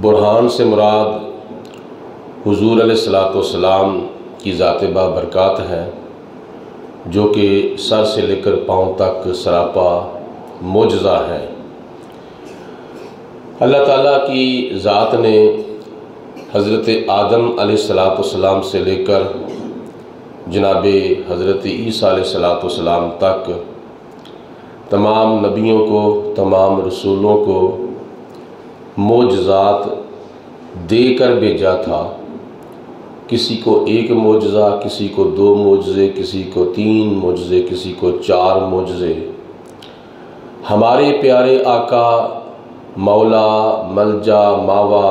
برہان سے مراد حضور علیہ الصلوۃ والسلام کی ذات بابرکات ہے، جو کہ سر سے لے کر پاؤں تک سراپا معجزہ ہے۔ اللہ تعالیٰ کی ذات نے حضرت آدم علیہ الصلوۃ والسلام سے لے کر جناب حضرت عیسیٰ علیہ الصلوۃ والسلام تک تمام نبیوں کو، تمام رسولوں کو معجزات دے کر بھیجا تھا۔ کسی کو ایک معجزہ، کسی کو 2 معجزے، کسی کو 3 معجزے، کسی کو 4 معجزے۔ ہمارے پیارے آقا، مولا، ملجا، ماوا،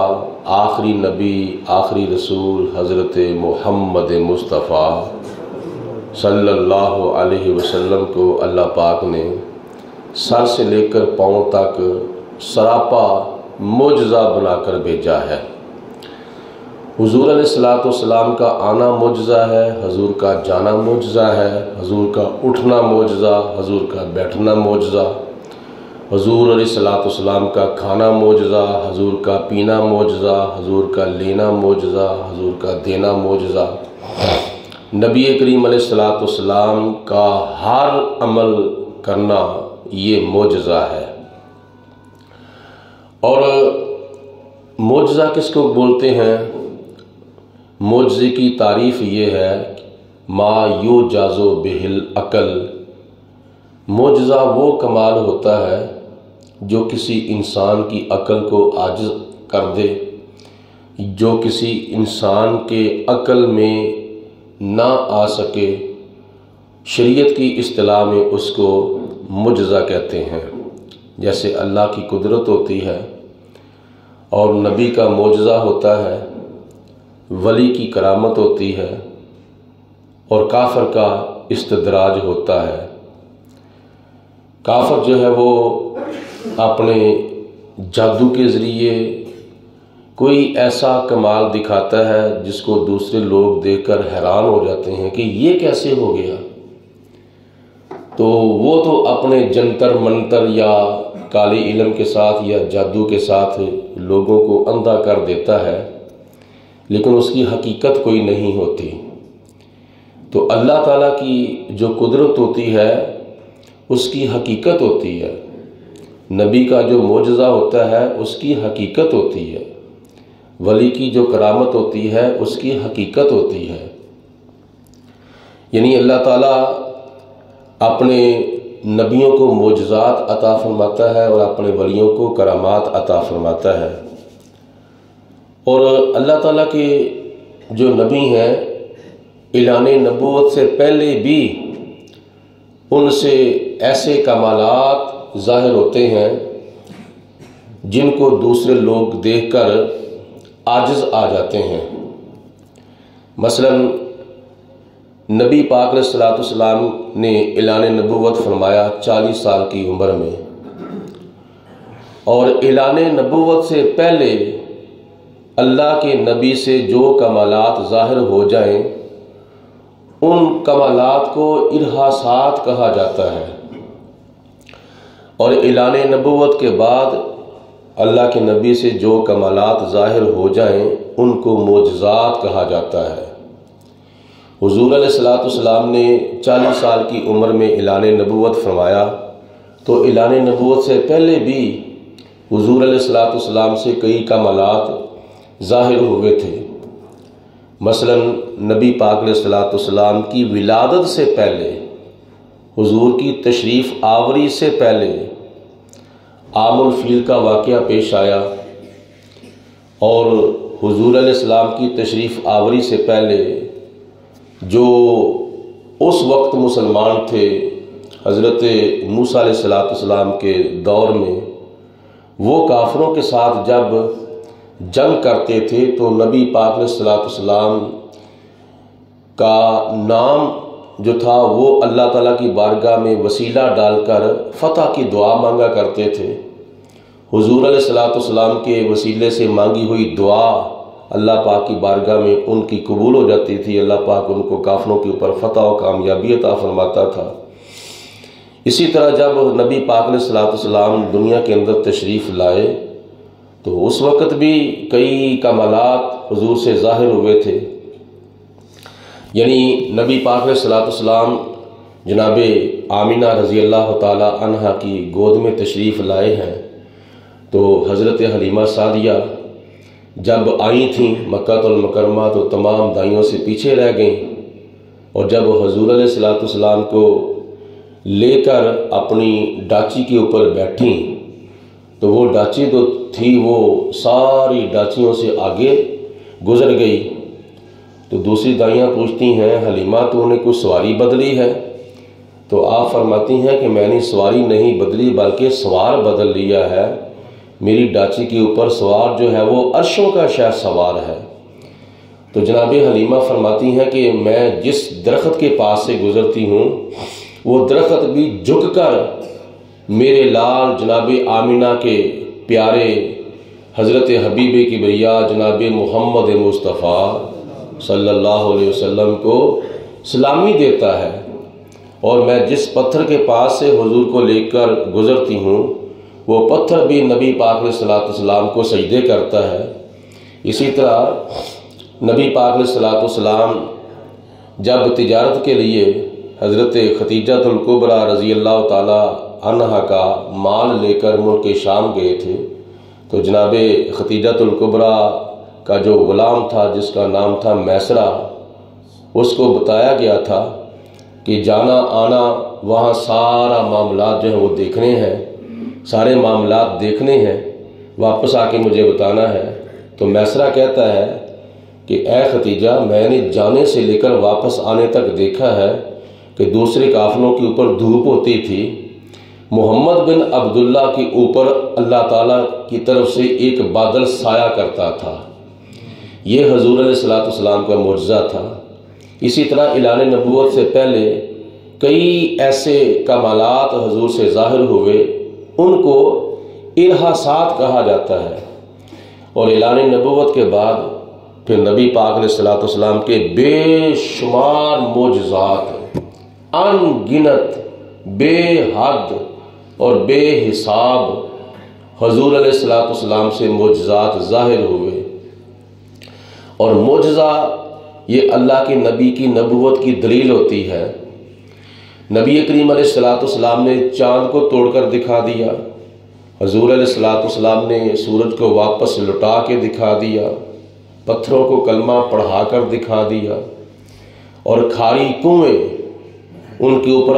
آخری نبی، آخری رسول حضرت محمد مصطفیٰ صلی اللہ علیہ وسلم کو اللہ پاک نے سر سے لے کر پاؤں تک سراپا معجزہ بنا کر بھیجا ہے۔ حضور علیہ الصلوۃ والسلام کا آنا معجزہ ہے، حضور کا جانا معجزہ ہے، حضور کا اٹھنا معجزہ، حضور کا بیٹھنا معجزہ، حضور علیہ الصلوۃ والسلام کا کھانا معجزہ، حضور کا پینا معجزہ، حضور کا لینا معجزہ، حضور کا دینا معجزہ۔ نبی کریم علیہ الصلوۃ والسلام کا ہر عمل کرنا یہ معجزہ ہے۔ اور معجزہ کس کو بولتے ہیں؟ معجزے کی تعریف یہ ہے ما یعجز بہ العقل۔ معجزہ وہ کمال ہوتا ہے جو کسی انسان کی عقل کو عاجز کر دے، جو کسی انسان کے عقل میں نہ آ سکے۔ شریعت کی اصطلاح میں اس کو معجزہ کہتے ہیں۔ جیسے اللہ کی قدرت ہوتی ہے اور نبی کا معجزہ ہوتا ہے، ولی کی کرامت ہوتی ہے اور کافر کا استدراج ہوتا ہے۔ کافر جو ہے وہ اپنے جادو کے ذریعے کوئی ایسا کمال دکھاتا ہے جس کو دوسرے لوگ دیکھ کر حیران ہو جاتے ہیں کہ یہ کیسے ہو گیا۔ تو وہ تو اپنے جنتر منتر یا کالی علم کے ساتھ یا جادو کے ساتھ لوگوں کو اندھا کر دیتا ہے، لیکن اس کی حقیقت کوئی نہیں ہوتی۔ تو اللہ تعالیٰ کی جو قدرت ہوتی ہے اس کی حقیقت ہوتی ہے، نبی کا جو معجزہ ہوتا ہے اس کی حقیقت ہوتی ہے، ولی کی جو کرامت ہوتی ہے اس کی حقیقت ہوتی ہے۔ یعنی اللہ تعالیٰ اپنے نبیوں کو معجزات عطا فرماتا ہے اور اپنے ولیوں کو کرامات عطا فرماتا ہے۔ اور اللہ تعالیٰ کے جو نبی ہیں اعلان نبوت سے پہلے بھی ان سے ایسے کمالات ظاہر ہوتے ہیں جن کو دوسرے لوگ دیکھ کر عاجز آ جاتے ہیں۔ مثلا نبی پاک علیہ الصلوۃ والسلام نے اعلان نبوت فرمایا 40 سال کی عمر میں، اور اعلان نبوت سے پہلے اللہ کے نبی سے جو کمالات ظاہر ہو جائیں ان کمالات کو ارہاسات کہا جاتا ہے، اور اعلان نبوت کے بعد اللہ کے نبی سے جو کمالات ظاہر ہو جائیں ان کو معجزات کہا جاتا ہے۔ حضور علیہ الصلوۃ والسلام نے 40 سال کی عمر میں اعلان نبوت فرمایا، تو اعلان نبوت سے پہلے بھی حضور علیہ الصلوۃ والسلام سے کئی کمالات ظاہر ہوئے تھے۔ مثلا نبی پاک علیہ الصلوۃ والسلام کی ولادت سے پہلے، حضور کی تشریف آوری سے پہلے عام الفیل کا واقعہ پیش آیا، اور حضور علیہ السلام کی تشریف آوری سے پہلے جو اس وقت مسلمان تھے حضرت موسیٰ علیہ السلام کے دور میں، وہ کافروں کے ساتھ جب جنگ کرتے تھے تو نبی پاک علیہ السلام کا نام جو تھا وہ اللہ تعالیٰ کی بارگاہ میں وسیلہ ڈال کر فتح کی دعا مانگا کرتے تھے۔ حضور علیہ السلام کے وسیلے سے مانگی ہوئی دعا اللہ پاک کی بارگاہ میں ان کی قبول ہو جاتی تھی، اللہ پاک ان کو کافروں کے اوپر فتح و کامیابی عطا فرماتا تھا۔ اسی طرح جب نبی پاک علیہ السلام دنیا کے اندر تشریف لائے تو اس وقت بھی کئی کمالات حضور سے ظاہر ہوئے تھے، یعنی نبی پاک علیہ الصلوۃ والسلام جناب آمینہ رضی اللہ تعالی عنہا کی گود میں تشریف لائے ہیں، تو حضرت حلیمہ سعدیہ جب آئی تھیں مکہ المکرمہ تو تمام دائیوں سے پیچھے رہ گئیں، اور جب حضور علیہ الصلوۃ والسلام کو لے کر اپنی ڈاچی کے اوپر بیٹھیں تو وہ ڈاچی تو تھی وہ ساری ڈاچیوں سے آگے گزر گئی۔ تو دوسری دائیاں پوچھتی ہیں حلیمہ تو نے کوئی سواری بدلی ہے؟ تو آپ فرماتی ہیں کہ میں نے سواری نہیں بدلی بلکہ سوار بدل لیا ہے، میری ڈاچی کے اوپر سوار جو ہے وہ عرشوں کا شاہ سوار ہے۔ تو جناب حلیمہ فرماتی ہیں کہ میں جس درخت کے پاس سے گزرتی ہوں وہ درخت بھی جھک کر میرے لال جناب آمینہ کے پیارے حضرت حبیب کبریا جناب محمد مصطفیٰ صلی اللہ علیہ وسلم کو سلامی دیتا ہے، اور میں جس پتھر کے پاس سے حضور کو لے کر گزرتی ہوں وہ پتھر بھی نبی پاک علیہ الصلوۃ والسلام کو سجدے کرتا ہے۔ اسی طرح نبی پاک علیہ الصلوۃ والسلام جب تجارت کے لیے حضرت خدیجہ الکبریٰ رضی اللہ تعالی عنہا کا مال لے کر ملک شام گئے تھے، تو جناب خدیجہ الکبریٰ کا جو غلام تھا جس کا نام تھا میسرہ، اس کو بتایا گیا تھا کہ جانا آنا وہاں سارا معاملات جو ہیں وہ دیکھنے ہیں، سارے معاملات دیکھنے ہیں، واپس آ کے مجھے بتانا ہے۔ تو میسرہ کہتا ہے کہ اے خدیجہ میں نے جانے سے لے کر واپس آنے تک دیکھا ہے کہ دوسرے قافلوں کے اوپر دھوپ ہوتی تھی، محمد بن عبداللہ کے اوپر اللہ تعالیٰ کی طرف سے ایک بادل سایہ کرتا تھا۔ یہ حضور علیہ الصلوۃ والسلام کا معجزہ تھا۔ اسی طرح اعلان نبوت سے پہلے کئی ایسے کمالات حضور سے ظاہر ہوئے، ان کو ارہاسات کہا جاتا ہے، اور اعلان نبوت کے بعد پھر نبی پاک علیہ الصلوۃ والسلام کے بے شمار معجزات، ان گنت، بے حد اور بے حساب حضور علیہ الصلوۃ والسلام سے معجزات ظاہر ہوئے۔ اور معجزہ یہ اللہ کے نبی کی نبوت کی دلیل ہوتی ہے۔ نبی کریم علیہ الصلوۃ والسلام نے چاند کو توڑ کر دکھا دیا، حضور علیہ الصلوۃ والسلام نے سورج کو واپس لٹا کے دکھا دیا، پتھروں کو کلمہ پڑھا کر دکھا دیا، اور کھاری کنویں ان کے اوپر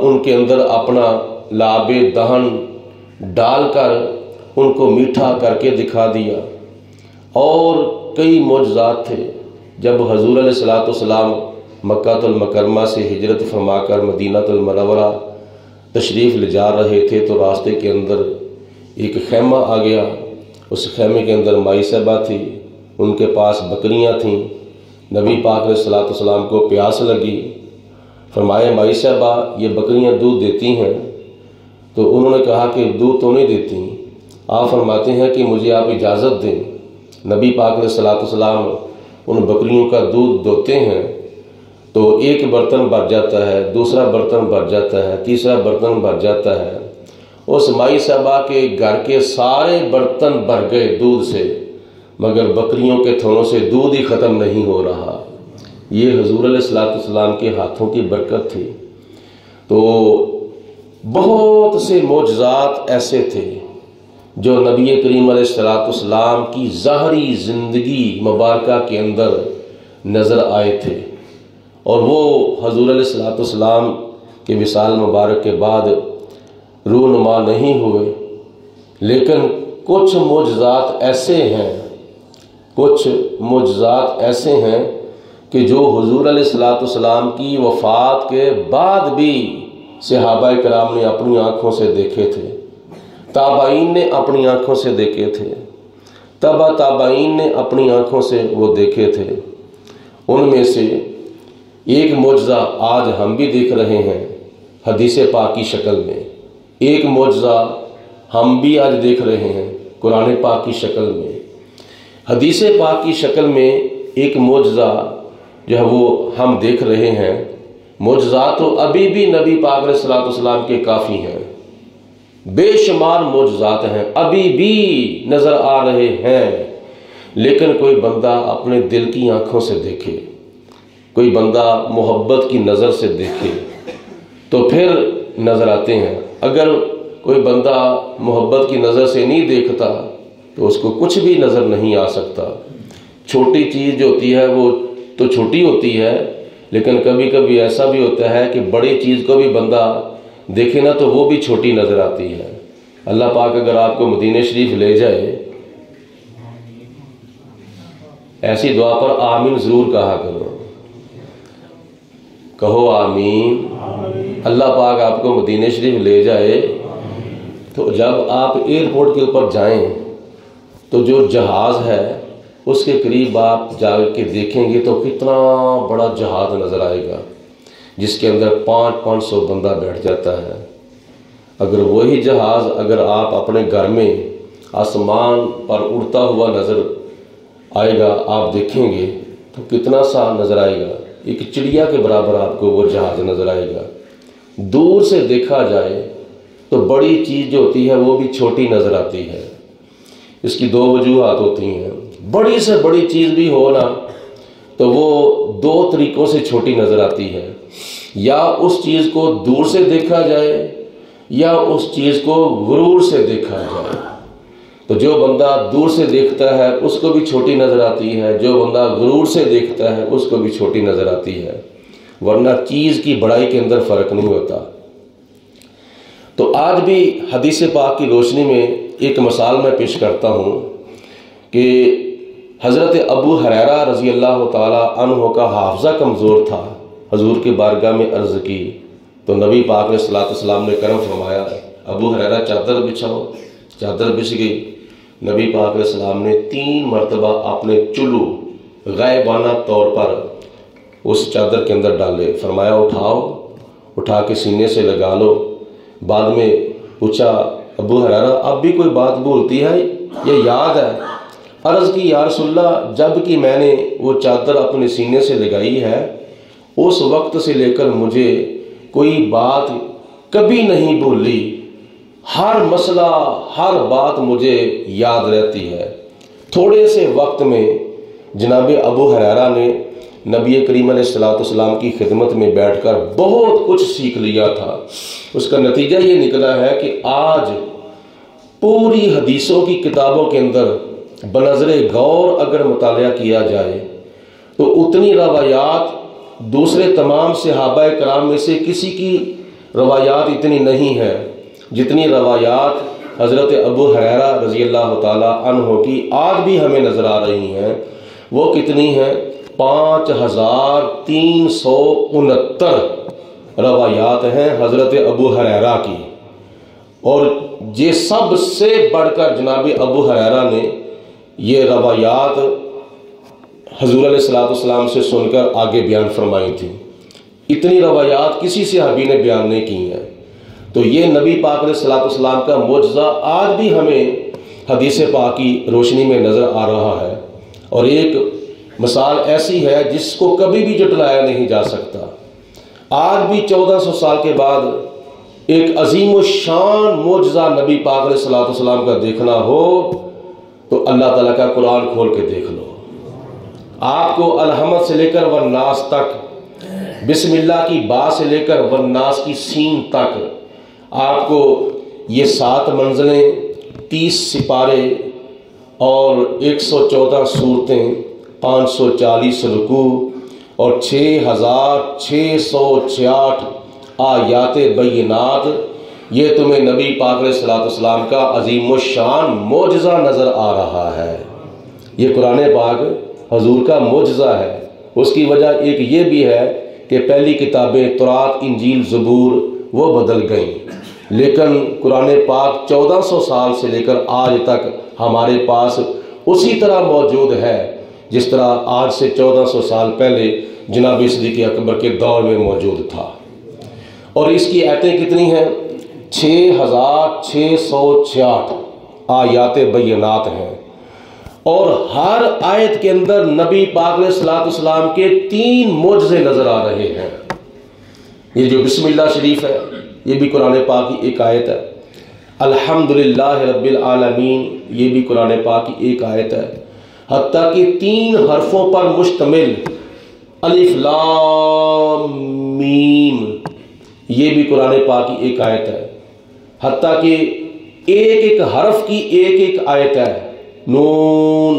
ان کے اندر اپنا لعاب دہن ڈال کر ان کو میٹھا کر کے دکھا دیا۔ اور کئی معجزات تھے۔ جب حضور علیہ الصلوۃ والسلام مکہ المکرمہ سے ہجرت فرما کر مدینہ المنورہ تشریف لے جا رہے تھے تو راستے کے اندر ایک خیمہ آ گیا، اس خیمے کے اندر مائی صاحبہ تھی، ان کے پاس بکریاں تھیں۔ نبی پاک علیہ الصلوۃ والسلام کو پیاس لگی، فرمایا مائی صاحبہ یہ بکریاں دودھ دیتی ہیں؟ تو انہوں نے کہا کہ دودھ تو نہیں دیتی۔ آپ فرماتے ہیں کہ مجھے آپ اجازت دیں۔ نبی پاک علیہ الصلوۃ والسلام ان بکریوں کا دودھ دوتے ہیں تو ایک برتن بھر جاتا ہے، دوسرا برتن بھر جاتا ہے، تیسرا برتن بھر جاتا ہے۔ اس مائی صاحبہ کے گھر کے سارے برتن بھر گئے دودھ سے، مگر بکریوں کے تھنوں سے دودھ ہی ختم نہیں ہو رہا۔ یہ حضور علیہ الصلوۃ والسلام کے ہاتھوں کی برکت تھی۔ تو بہت سے معجزات ایسے تھے جو نبی کریم علیہ الصلوۃ والسلام کی ظاہری زندگی مبارکہ کے اندر نظر آئے تھے، اور وہ حضور علیہ الصلوۃ والسلام کے وصال مبارک کے بعد رونما نہیں ہوئے۔ لیکن کچھ معجزات ایسے ہیں کہ جو حضور علیہ الصلوۃ والسلام کی وفات کے بعد بھی صحابہ کرام نے اپنی آنکھوں سے دیکھے تھے، تابعین نے اپنی آنکھوں سے دیکھے تھے، تبع تابعین نے اپنی آنکھوں سے وہ دیکھے تھے۔ ان میں سے ایک معجزہ آج ہم بھی دیکھ رہے ہیں حدیث پاک کی شکل میں، ایک معجزہ ہم بھی آج دیکھ رہے ہیں قرآن پاک کی شکل میں۔ حدیث پاک کی شکل میں ایک معجزہ جو ہے وہ ہم دیکھ رہے ہیں۔ معجزات تو ابھی بھی نبی پاک علیہ الصلوۃ والسلام کے کافی ہیں، بے شمار معجزات ہیں، ابھی بھی نظر آ رہے ہیں، لیکن کوئی بندہ اپنے دل کی آنکھوں سے دیکھے، کوئی بندہ محبت کی نظر سے دیکھے تو پھر نظر آتے ہیں۔ اگر کوئی بندہ محبت کی نظر سے نہیں دیکھتا تو اس کو کچھ بھی نظر نہیں آ سکتا۔ چھوٹی چیز جو ہوتی ہے وہ تو چھوٹی ہوتی ہے، لیکن کبھی کبھی ایسا بھی ہوتا ہے کہ بڑی چیز کو بھی بندہ دیکھے نا تو وہ بھی چھوٹی نظر آتی ہے۔ اللہ پاک اگر آپ کو مدینہ شریف لے جائے، ایسی دعا پر آمین ضرور کہا کرو، کہو آمین۔ اللہ پاک آپ کو مدینہ شریف لے جائے تو جب آپ ایئرپورٹ کے اوپر جائیں تو جو جہاز ہے اس کے قریب آپ جا کے دیکھیں گے تو کتنا بڑا جہاز نظر آئے گا، جس کے اندر 500 بندہ بیٹھ جاتا ہے۔ اگر وہی جہاز اگر آپ اپنے گھر میں آسمان پر اڑتا ہوا نظر آئے گا، آپ دیکھیں گے تو کتنا سا نظر آئے گا، ایک چڑیا کے برابر آپ کو وہ جہاز نظر آئے گا۔ دور سے دیکھا جائے تو بڑی چیز جو ہوتی ہے وہ بھی چھوٹی نظر آتی ہے۔ اس کی دو وجوہات ہوتی ہیں، بڑی سے بڑی چیز بھی ہو نا تو وہ دو طریقوں سے چھوٹی نظر آتی ہے، یا اس چیز کو دور سے دیکھا جائے یا اس چیز کو غرور سے دیکھا جائے۔ تو جو بندہ دور سے دیکھتا ہے اس کو بھی چھوٹی نظر آتی ہے، جو بندہ غرور سے دیکھتا ہے اس کو بھی چھوٹی نظر آتی ہے، ورنہ چیز کی بڑائی کے اندر فرق نہیں ہوتا۔ تو آج بھی حدیث پاک کی روشنی میں ایک مثال میں پیش کرتا ہوں کہ حضرت ابو ہریرہ رضی اللہ تعالی عنہ کا حافظہ کمزور تھا۔ حضور کے بارگاہ میں عرض کی تو نبی پاک علیہ الصلوۃ والسلام نے کرم فرمایا، ابو ہریرہ چادر بچھاؤ۔ چادر بچھ گئی۔ نبی پاک علیہ السلام نے 3 مرتبہ اپنے چلو غائبانہ طور پر اس چادر کے اندر ڈالے، فرمایا اٹھاؤ، اٹھا کے سینے سے لگا لو۔ بعد میں پوچھا ابو ہریرہ اب بھی کوئی بات بولتی ہے یا یاد ہے؟ عرض کی یا رسول اللہ جب کہ میں نے وہ چادر اپنے سینے سے لگائی ہے اس وقت سے لے کر مجھے کوئی بات کبھی نہیں بھولی، ہر مسئلہ ہر بات مجھے یاد رہتی ہے۔ تھوڑے سے وقت میں جناب ابو ہریرہ نے نبی کریم علیہ الصلوۃ والسلام کی خدمت میں بیٹھ کر بہت کچھ سیکھ لیا تھا۔ اس کا نتیجہ یہ نکلا ہے کہ آج پوری حدیثوں کی کتابوں کے اندر بنظر غور اگر مطالعہ کیا جائے تو اتنی روایات دوسرے تمام صحابہ کرام میں سے کسی کی روایات اتنی نہیں ہے جتنی روایات حضرت ابو ہریرہ رضی اللہ تعالی عنہ کی آج بھی ہمیں نظر آ رہی ہیں۔ وہ کتنی ہیں؟ 5369 روایات ہیں حضرت ابو ہریرہ کی، اور یہ سب سے بڑھ کر جناب ابو ہریرہ نے یہ روایات حضور علیہ الصلوۃ والسلام سے سن کر آگے بیان فرمائی تھی۔ اتنی روایات کسی صحابی نے بیان نہیں کی ہیں۔ تو یہ نبی پاک علیہ الصلوۃ والسلام کا معجزہ آج بھی ہمیں حدیث پاک کی روشنی میں نظر آ رہا ہے، اور ایک مثال ایسی ہے جس کو کبھی بھی جھٹلایا نہیں جا سکتا۔ آج بھی 1400 سال کے بعد ایک عظیم الشان معجزہ نبی پاک علیہ الصلوۃ والسلام کا دیکھنا ہو تو اللہ تعالیٰ کا قرآن کھول کے دیکھ لو۔ آپ کو الحمد سے لے کر والناس تک، بسم اللہ کی با سے لے کر والناس کی سین تک آپ کو یہ 7 منزلیں، 30 سپارے اور 114 صورتیں، 540 رکوع اور 6666 آیات بینات، یہ تمہیں نبی پاک علیہ الصلوۃ والسلام کا عظیم الشان معجزہ نظر آ رہا ہے۔ یہ قرآن پاک حضور کا معجزہ ہے۔ اس کی وجہ ایک یہ بھی ہے کہ پہلی کتابیں تورات، انجیل، زبور وہ بدل گئیں، لیکن قرآن پاک 1400 سال سے لے کر آج تک ہمارے پاس اسی طرح موجود ہے جس طرح آج سے 1400 سال پہلے جناب صدیق اکبر کے دور میں موجود تھا۔ اور اس کی آیتیں کتنی ہیں؟ 6666 آیات بینات ہیں، اور ہر آیت کے اندر نبی پاک علیہ الصلوۃ والسلام کے 3 معجزے نظر آ رہے ہیں۔ یہ جو بسم اللہ شریف ہے یہ بھی قرآن پاک کی ایک آیت ہے۔ الحمدللہ رب العالمین، یہ بھی قرآن پاک کی ایک آیت ہے، حتیٰ کہ 3 حرفوں پر مشتمل الف لام میم، یہ بھی قرآن پاک کی ایک آیت ہے، حتیٰ کہ ایک ایک حرف کی ایک ایک آیت ہے، نون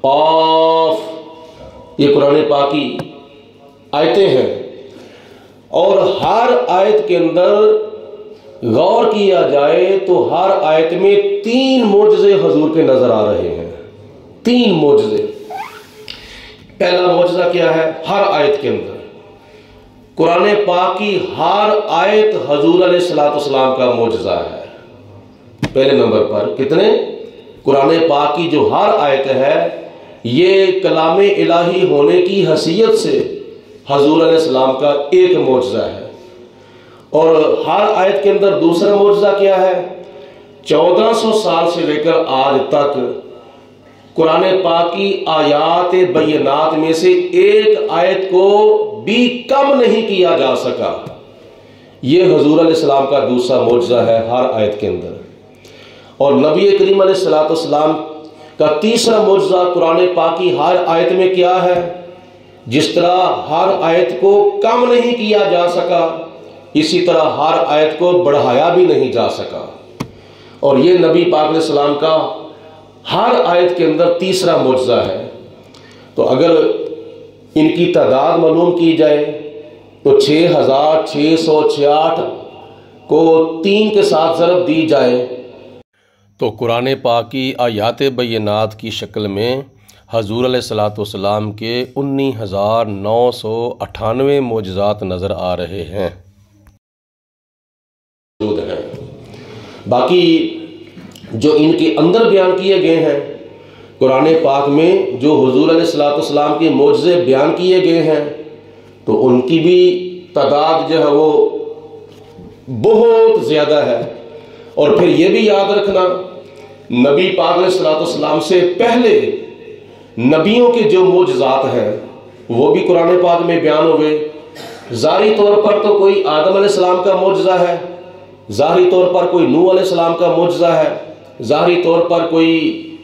قاف، یہ قرآن پاک کی آیتیں ہیں۔ اور ہر آیت کے اندر غور کیا جائے تو ہر آیت میں 3 معجزے حضور کے نظر آ رہے ہیں، 3 معجزے۔ پہلا معجزہ کیا ہے؟ ہر آیت کے اندر قرآن پاک کی ہر آیت حضور علیہ السلام کا معجزہ ہے۔ پہلے نمبر پر کتنے؟ قرآن پاک کی جو ہر آیت ہے یہ کلام الہی ہونے کی حیثیت سے حضور علیہ السلام کا ایک معجزہ ہے۔ اور ہر آیت کے اندر دوسرا معجزہ کیا ہے؟ 1400 سال سے لے کر آج تک قرآن پاک کی آیات بینات میں سے ایک آیت کو بھی کم نہیں کیا جا سکا، یہ حضور علیہ السلام کا دوسرا معجزہ ہے ہر آیت کے اندر۔ اور نبی کریم علیہ السلام کا تیسرا معجزہ قرآن پاک کی ہر آیت میں کیا ہے؟ جس طرح ہر آیت کو کم نہیں کیا جا سکا، اسی طرح ہر آیت کو بڑھایا بھی نہیں جا سکا، اور یہ نبی پاک علیہ السلام کا ہر آیت کے اندر تیسرا معجزہ ہے۔ تو اگر ان کی تعداد معلوم کی جائے تو 6666 کو 3 کے ساتھ ضرب دی جائے تو قرآن پاک کی آیات بینات کی شکل میں حضور علیہ السلام کے 19,998 معجزات نظر آ رہے ہیں۔ باقی جو ان کے اندر بیان کیے گئے ہیں قرآن پاک میں، جو حضور علیہ السلام کے معجزے بیان کیے گئے ہیں، تو ان کی بھی تعداد جو ہے وہ بہت زیادہ ہے۔ اور پھر یہ بھی یاد رکھنا، نبی پاک علیہ السلام سے پہلے نبیوں کے جو معجزات ہیں وہ بھی قرآن پاک میں بیان ہوئے۔ ظاہری طور پر تو کوئی آدم علیہ السلام کا معجزہ ہے، ظاہری طور پر کوئی نوح علیہ السلام کا معجزہ ہے، ظاہری طور پر کوئی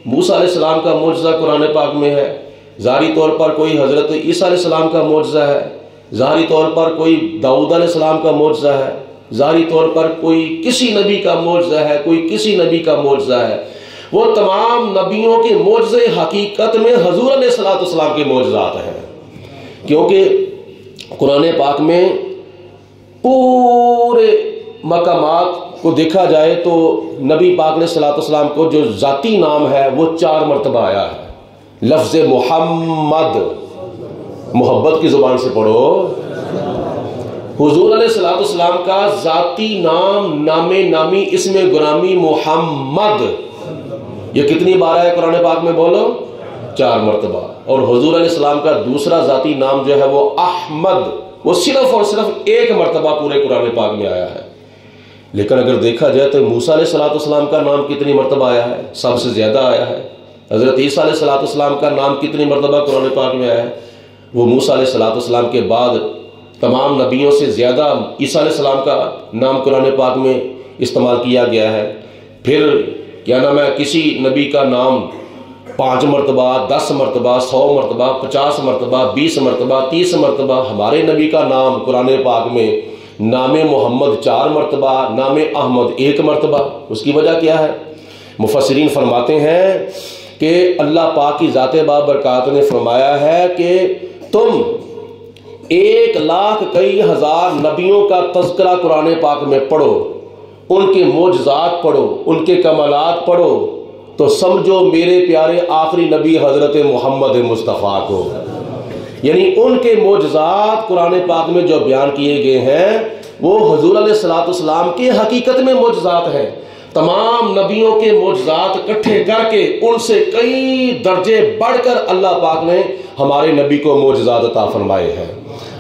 موسیٰ علیہ السلام کا معجزہ قرآن پاک میں ہے، ظاہری طور پر کوئی حضرت عیسیٰ علیہ السلام کا معجزہ ہے، ظاہری طور پر کوئی داؤد علیہ السلام کا معجزہ ہے، ظاہری طور پر کوئی کسی نبی کا معجزہ ہے، کوئی کسی نبی کا معجزہ ہے۔ وہ تمام نبیوں کے معجزے حقیقت میں حضور علیہ السلام کے معجزات ہیں، کیونکہ قرآن پاک میں پورے مقامات کو دیکھا جائے تو نبی پاک علیہ السلام کو جو ذاتی نام ہے وہ 4 مرتبہ آیا ہے۔ لفظ محمد، محبت کی زبان سے پڑھو، حضور علیہ السلام کا ذاتی نام، نام نامی، اسم گرامی محمد، یہ کتنی بار ہے قرآن پاک میں؟ بولو، 4 مرتبہ۔ اور حضور علیہ السلام کا دوسرا ذاتی نام جو ہے وہ احمد، وہ صرف اور صرف 1 مرتبہ پورے قرآن پاک میں آیا ہے۔ لیکن اگر دیکھا جائے تو موسیٰ علیہ السلام کا نام کتنی مرتبہ آیا ہے؟ سب سے زیادہ آیا ہے۔ حضرت عیسیٰ علیہ السلام کا نام کتنی مرتبہ قرآن پاک میں آیا ہے؟ وہ موسیٰ علیہ السلام کے بعد تمام نبیوں سے زیادہ عیسیٰ علیہ السلام کا نام قرآن پاک میں استعمال کیا گیا ہے۔ پھر کیا نام ہے، کسی نبی کا نام 5 مرتبہ، 10 مرتبہ، 100 مرتبہ، 50 مرتبہ، 20 مرتبہ، 30 مرتبہ۔ ہمارے نبی کا نام قرآن پاک میں نام محمد 4 مرتبہ، نام احمد 1 مرتبہ۔ اس کی وجہ کیا ہے؟ مفسرین فرماتے ہیں کہ اللہ پاک کی ذات بابرکات نے فرمایا ہے کہ تم 1,00,000 کئی ہزار نبیوں کا تذکرہ قرآن پاک میں پڑھو، ان کے معجزات پڑھو، ان کے کمالات پڑھو، تو سمجھو میرے پیارے آخری نبی حضرت محمد مصطفیٰ کو، یعنی ان کے معجزات قرآن پاک میں جو بیان کیے گئے ہیں وہ حضور علیہ السلام کے حقیقت میں معجزات ہیں۔ تمام نبیوں کے معجزات اکٹھے کر کے ان سے کئی درجے بڑھ کر اللہ پاک نے ہمارے نبی کو معجزات عطا فرمائے ہیں۔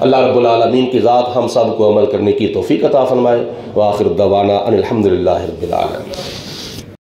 اللہ رب العالمین کی ذات ہم سب کو عمل کرنے کی توفیق عطا فرمائے۔ وآخر دعوانا ان الحمدللہ رب العالمین۔